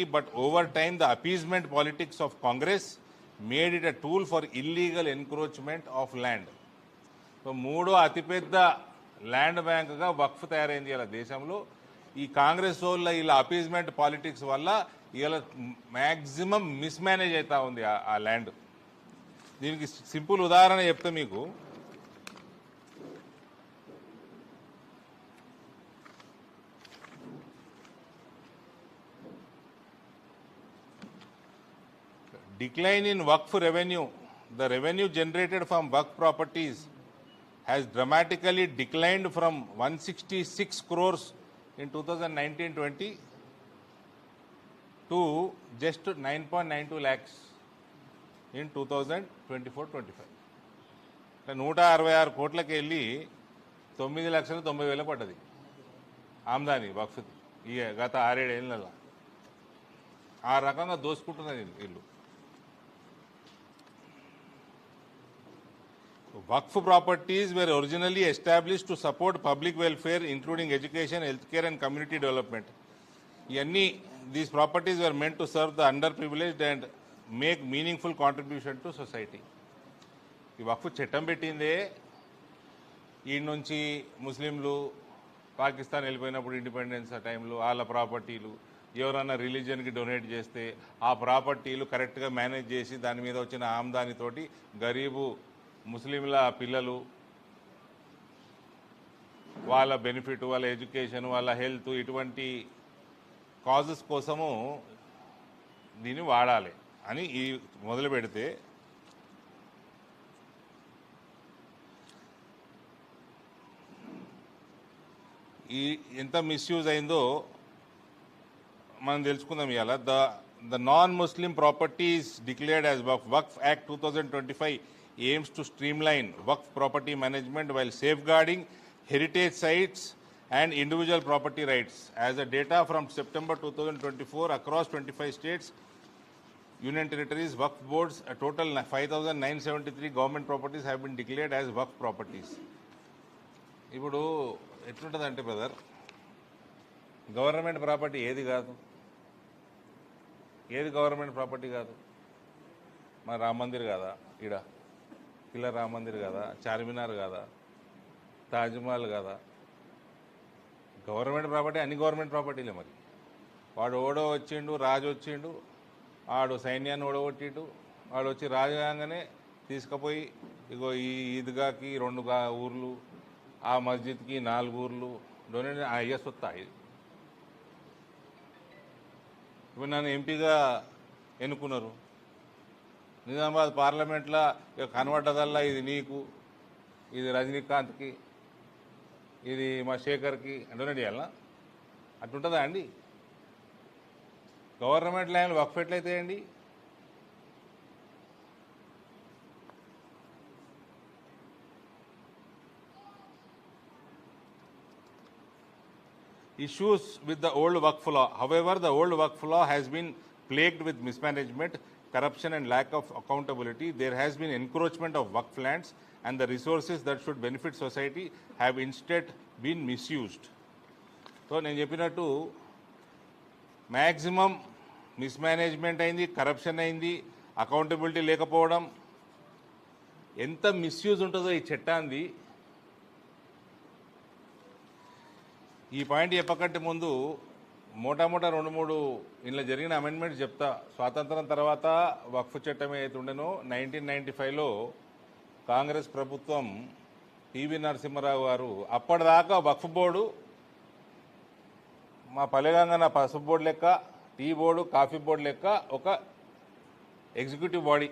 but over time the appeasement politics of Congress made it a tool for illegal encroachment of land. So మూడో అతిపెద్ద land బ్యాంక్గా వక్ఫ్ తయారైంది ఇలా దేశంలో. ఈ కాంగ్రెస్ వాళ్ళ ఇలా అపీజ్మెంట్ పాలిటిక్స్ వల్ల ఇలా మ్యాక్సిమం మిస్మేనేజ్ అవుతా ఉంది ఆ ల్యాండ్. దీనికి సింపుల్ ఉదాహరణ చెప్తే మీకు, decline in Waqf revenue, the revenue generated from Waqf properties has dramatically declined from 166 crores in 2019-20 to just 9.92 lakhs in 2024-25. 166 కోట్లకి వెళ్ళి 9,90,000 పడ్డది ఆమ్దాని వక్ఫ్ ఈ గత 6-7 ఏళ్ళలో. ఆ రకంగా దోసుకుంటున్నది వీళ్ళు. Waqf properties were originally established to support public welfare, including education, healthcare, and community development. These properties were meant to serve the underprivileged and make meaningful contribution to society. ఈ వక్ఫ్ చట్టం పెట్టిందే ఈ నుంచి ముస్లింలు పాకిస్తాన్ వెళ్ళిపోయినప్పుడు ఇండిపెండెన్స్ ఆ టైంలో వాళ్ళ ప్రాపర్టీలు ఎవరన్నా రిలీజియన్కి డొనేట్ చేస్తే ఆ ప్రాపర్టీలు కరెక్ట్గా మేనేజ్ చేసి దాని మీద వచ్చిన ఆమ్దానితోటి గరీబు ముస్లింల పిల్లలు వాళ్ళ బెనిఫిట్, వాళ్ళ ఎడ్యుకేషన్, వాళ్ళ హెల్త్, ఇటువంటి కాజెస్ కోసము దీన్ని వాడాలి అని ఈ మొదలు పెడితే ఈ ఎంత మిస్యూజ్ అయిందో మనం తెలుసుకుందాం ఇవాళ. The non Muslim properties declared as Waqf act 2025 aims to streamline Waqf property management while safeguarding heritage sites and individual property rights. As the data from September 2024 across 25 states, union territories, Waqf boards, a total 5,973 government properties have been declared as Waqf properties. ఇప్పుడు ఎట్లుంటుందంటే brother, government property ఏది కాదు, ఏది government property కాదు. మన రామ మందిర్ కాదా, ఈడ కిలా రామ మందిర్ కదా, చార్మినార్ కదా, తాజ్మహల్ కదా, గవర్నమెంట్ ప్రాపర్టీ. అన్ని గవర్నమెంట్ ప్రాపర్టీలే. మరి వాడు ఓడో వచ్చిండు, రాజు వచ్చిండు, వాడు సైన్యాన్ని ఓడగొట్టిండు, వాడు వచ్చి రాజు కాగానే తీసుకుపోయి ఇగో ఈ ఈద్గాకి 2 ఊర్లు, ఆ మస్జిద్కి 4 ఊర్లు డొనేట్ అయ్యే సొత్తా. ఇప్పుడు నన్ను ఎంపీగా ఎన్నుకున్నారు, నిజామాబాద్ పార్లమెంట్లో కనబడ్డదల్లా ఇది నీకు, ఇది రజనీకాంత్కి, ఇది మా శేఖర్కి డొనేట్ చేయాలనా? అట్లుంటుందా అండి? గవర్నమెంట్ ల్యాండ్ వక్ఫ్ ఎట్లయితే అండి? Issues with the old Waqf law. However, the old Waqf law has been plagued with mismanagement, corruption and lack of accountability. There has been encroachment of Waqf lands and the resources that should benefit society have instead been misused. So నేను చెప్పినట్టు maximum mismanagement అయింది, corruption అయింది, accountability లేకపోవడం. ఎంత misuse ఉంటుందో ఈ చట్టాన్ని. ఈ పాయింట్ చెప్పకంటే ముందు మోటామోటా 2-3 ఇంట్లో జరిగిన అమెండ్మెంట్స్ చెప్తా. స్వాతంత్రం తర్వాత వక్ఫ్ చట్టం ఏదైతే ఉండేనో 1995లో కాంగ్రెస్ ప్రభుత్వం పివి నరసింహారావు గారు, అప్పటిదాకా వక్ఫ్ బోర్డు మా పల్లెగంగన పసుపు బోర్డు లెక్క, టీ బోర్డు, కాఫీ బోర్డు లెక్క ఒక ఎగ్జిక్యూటివ్ బాడీ.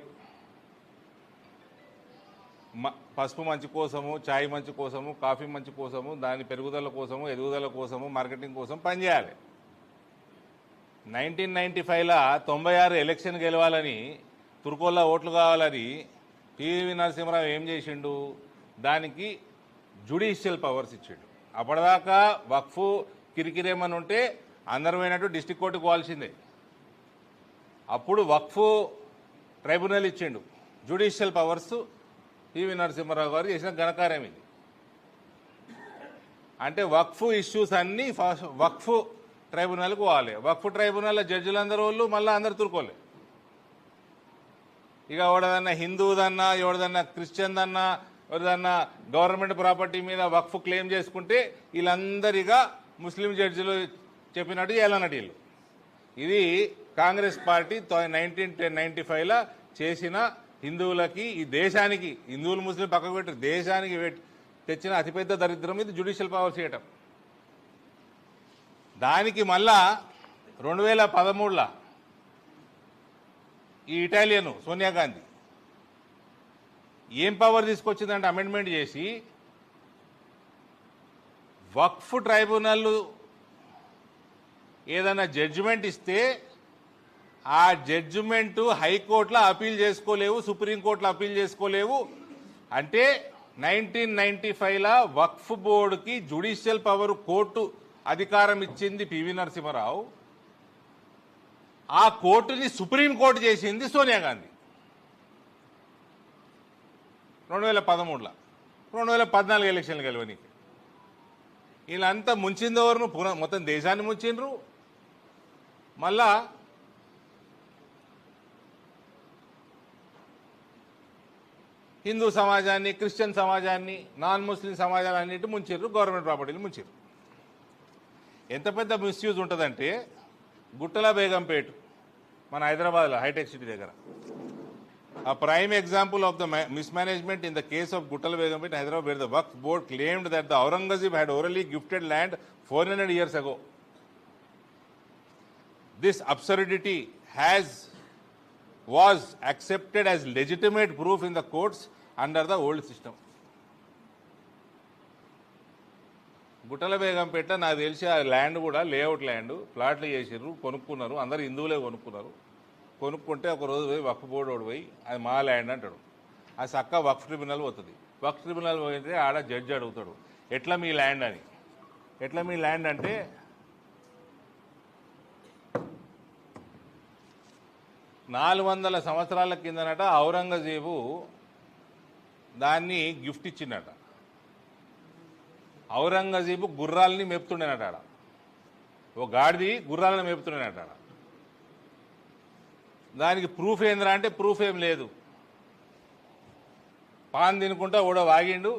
పసుపు మంచి కోసము, ఛాయ్ మంచి కోసము, కాఫీ మంచి కోసము, దాని పెరుగుదల కోసము, ఎదుగుదల కోసము, మార్కెటింగ్ కోసం పనిచేయాలి. 1995లో 96 ఎలక్షన్ గెలవాలని, తుర్కోల్లో ఓట్లు కావాలని పివి నరసింహారావు ఏం చేసిండు? దానికి జ్యుడిషియల్ పవర్స్ ఇచ్చిండు. అప్పటిదాకా వక్ఫ్ కిరికిరేమని ఉంటే అందరూ పోయినట్టు డిస్ట్రిక్ట్ కోర్టుకు పోవాల్సిందే. అప్పుడు వక్ఫ్ ట్రైబ్యునల్ ఇచ్చిండు. జ్యుడిషియల్ పవర్స్ పివి నరసింహారావు గారు చేసిన ఘనకార్యం ఇది. అంటే వక్ఫ్ ఇష్యూస్ అన్నీ వక్ఫ్ ట్రైబ్యునల్కి పోవాలి. వక్ఫ్ ట్రైబ్యునల్ జడ్జిలందరూ వాళ్ళు మళ్ళీ అందరు తురుకోలే. ఇక ఎవడదన్నా హిందువుదన్నా ఎవడదన్నా క్రిస్టియన్దన్నా ఎవరిదన్నా గవర్నమెంట్ ప్రాపర్టీ మీద వక్ఫ్ క్లెయిమ్ చేసుకుంటే వీళ్ళందరిగా ముస్లిం జడ్జిలు చెప్పినట్టు చేయాలన్నట్టు వీళ్ళు. ఇది కాంగ్రెస్ పార్టీ 1995లో చేసిన హిందువులకి, ఈ దేశానికి, హిందువులు ముస్లిం పక్కకు పెట్టి దేశానికి తెచ్చిన అతిపెద్ద దరిద్రం ఇది జ్యుడిషియల్ పవర్ చేయటం. దానికి మళ్ళా 2013లో ఈ ఇటాలియన్ సోనియా గాంధీ ఏం పవర్ తీసుకొచ్చిందంటే అమెండ్మెంట్ చేసి వక్ఫ్ ట్రైబ్యునల్ ఏదైనా జడ్జిమెంట్ ఇస్తే ఆ జడ్జిమెంటు హైకోర్టులో అపీల్ చేసుకోలేవు, సుప్రీంకోర్టులో అపీల్ చేసుకోలేవు. అంటే 1995లో వక్ఫ్ బోర్డుకి జ్యుడిషియల్ పవర్ కోర్టు అధికారం ఇచ్చింది పివి నరసింహారావు. ఆ కోర్టుని సుప్రీంకోర్టు చేసింది సోనియా గాంధీ 2013లో. 2014 ఎలక్షన్లు గెలవనీకి వీళ్ళంతా ముంచిందెవరు? మొత్తం దేశాన్ని ముంచిండ్రు. మళ్ళా హిందూ సమాజాన్ని, క్రిస్టియన్ సమాజాన్ని, నాన్ ముస్లిం సమాజాన్ని అన్నింటి ముంచిర్రు, గవర్నమెంట్ ప్రాపర్టీలు ముంచిర్రు. ఎంత పెద్ద మిస్యూజ్ ఉంటుందంటే గుట్టల బేగంపేట మన హైదరాబాద్లో హైటెక్ సిటీ దగ్గర a prime example of the mismanagement in the case of Guttala Begumpet, Hyderabad, where the Waqf board claimed that the Aurangzeb had orally gifted land 400 years ago. This absurdity was accepted as legitimate proof in the courts under the old system. గుట్టల బేగంపేట నాకు తెలిసి ఆ land కూడా layout land, ప్లాట్లు చేసిర్రు, కొనుక్కున్నారు. అందరు హిందువులే కొనుక్కున్నారు. కొనుక్కుంటే ఒక రోజు పోయి వక్ఫ్ బోర్డు వాడు పోయి అది మా ల్యాండ్ అంటాడు. అది చక్క వక్ఫ్ ట్రిబ్యునల్ పోతుంది. వక్ఫ్ ట్రిబ్యునల్ పోయితే ఆడ జడ్జి అడుగుతాడు, ఎట్లా మీ ల్యాండ్ అని. ఎట్లా మీ ల్యాండ్ అంటే 400 సంవత్సరాల కిందనట ఔరంగజేబు దాన్ని గిఫ్ట్ ఇచ్చిందట. ఔరంగజేబు గుర్రాలని మేపుతుండేనట ఆడ. ఓ గాడిది గుర్రాలను మేపుతుండేనట ఆడ. దానికి ప్రూఫ్ ఏంద్రా అంటే ప్రూఫ్ ఏం లేదు. పాన్ తినుకుంటా కూడా వాగిండు,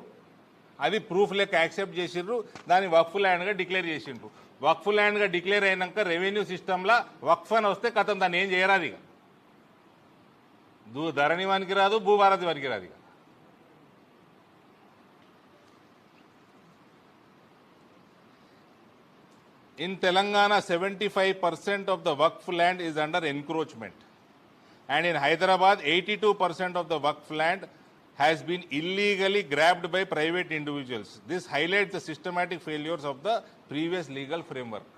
అది ప్రూఫ్ లెక్క యాక్సెప్ట్ చేసిండ్రు. దాన్ని వక్ఫ్ ల్యాండ్గా డిక్లేర్ చేసిండ్రు. వక్ఫ్ ల్యాండ్గా డిక్లేర్ అయినాక రెవెన్యూ సిస్టంలో వక్ఫ్ అని వస్తే కథం దాన్ని ఏం చేయరాదు. ఇక ధరణి వానికి రాదు, భూభారతి వానికి రాదు. ఇక in Telangana 75% of the Waqf land is under encroachment, and in Hyderabad 82% of the Waqf land has been illegally grabbed by private individuals. This highlights the systematic failures of the previous legal framework.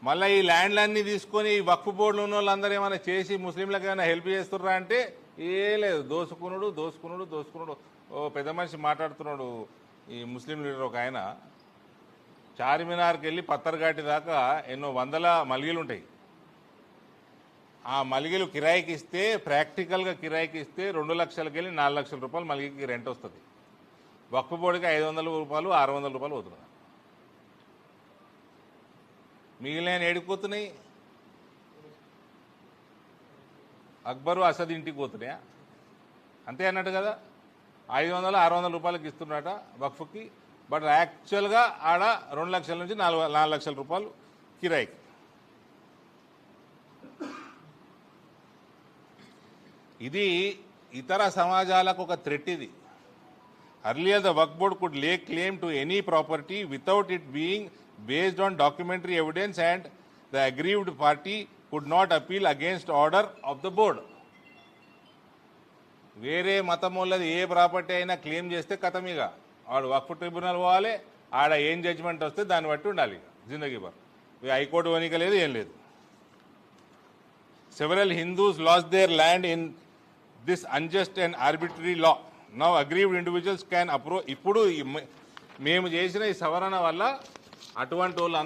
మళ్ళీ ఈ ల్యాండ్లన్నీ తీసుకొని ఈ వక్ఫ్ బోర్డులు ఉన్న వాళ్ళందరూ ఏమైనా చేసి ముస్లింలకు ఏమైనా హెల్ప్ చేస్తున్నారా అంటే ఏ లేదు. దోసుకున్నాడు. ఓ పెద్ద మనిషి మాట్లాడుతున్నాడు, ఈ ముస్లిం లీడర్ ఒక ఆయన, చార్మినార్కి వెళ్ళి పత్తర్ఘాటి దాకా ఎన్నో వందల మలిగీలు ఉంటాయి. ఆ మలిగీలు కిరాయికి ఇస్తే, ప్రాక్టికల్గా కిరాయికి ఇస్తే 2 లక్షలకి వెళ్ళి 4 లక్షల రూపాయలు మలిగికి రెంట్ వస్తుంది. వక్ఫ్ బోర్డుకి 500 రూపాయలు 600 రూపాయలు అవుతుంది. మిగిలిన ఏడిపోతున్నాయి. అక్బరు అసద్ ఇంటికి పోతున్నాయా? అంతే అన్నట్టు కదా. 500-600 రూపాయలకి ఇస్తున్నట వక్ఫ్కి. బట్ యాక్చువల్గా ఆడ 2 లక్షల నుంచి 4 లక్షల రూపాయలు కిరాయికి. ఇది ఇతర సమాజాలకు ఒక థ్రెట్. ఇది earlier the Waqf Board could lay claim to any property without it being based on documentary evidence, and the aggrieved party could not appeal against order of the board. వేరే మతం వాళ్ళది ఏ ప్రాపర్టీ అయినా claim చేస్తే కథమిగా వాడు వక్ఫ్ tribunal పోవాలి. ఆడ ఏం judgement వస్తే దాన్ని బట్టి ఉండాలి జిందగీ భర్. హైకోర్టు వనిక లేదు, ఏం లేదు. Several Hindus lost their land in this unjust and arbitrary law. Now aggrieved individuals can approach. ఇప్పుడు మేము చేసిన ఈ సవరణ వల్ల అటువంటి వాళ్ళు